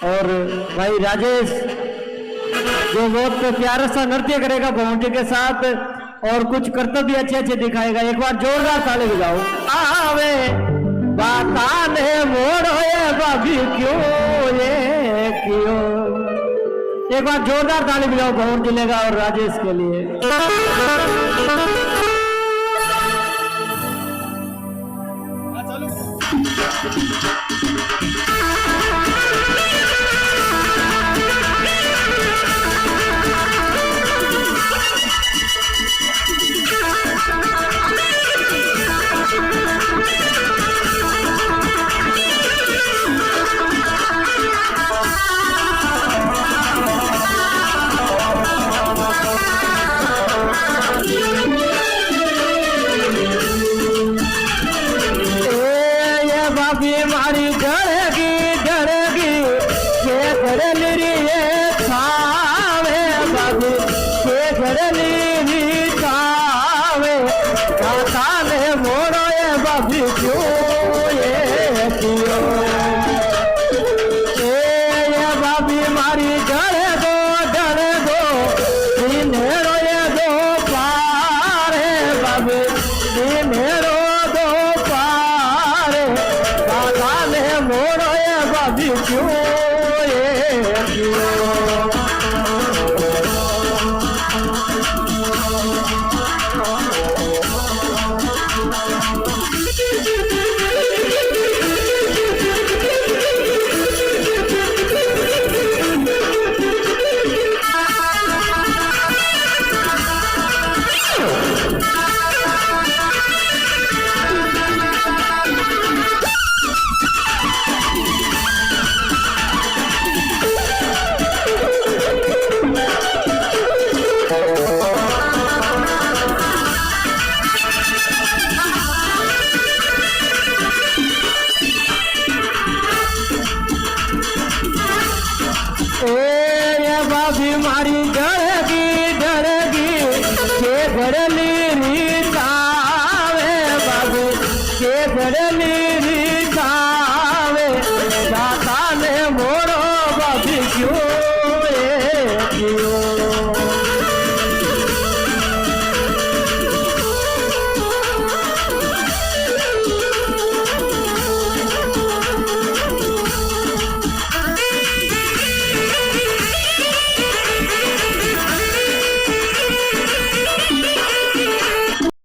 और भाई राजेश जो बहुत प्यारा सा नृत्य करेगा बाउंड्री के साथ और कुछ करतब भी अच्छे अच्छे दिखाएगा। एक बार जोरदार ताली बजाओ। आवे बाताने मोड़ो ये भाभी क्यों ये क्यों। एक बार जोरदार ताली बजाओ बाउंड्री लेगा और राजेश के लिए। मारी डरेगी डरेगी के घरली रे छावे बाबू के घरली छावे काका ने मोड़ो ये बाबू क्यों ये क्यों ये बाबी मारी डरे दो दिनेरो ये दो पार है बाबू दिनेरो मोड़ो ये बाबी क्यों ये क्यों। बाबी मारी डरेगी के घरली रीतावे बाबू के घरली रीतावे दाता ने मोड़ो बाबी क्यों ये क्यों।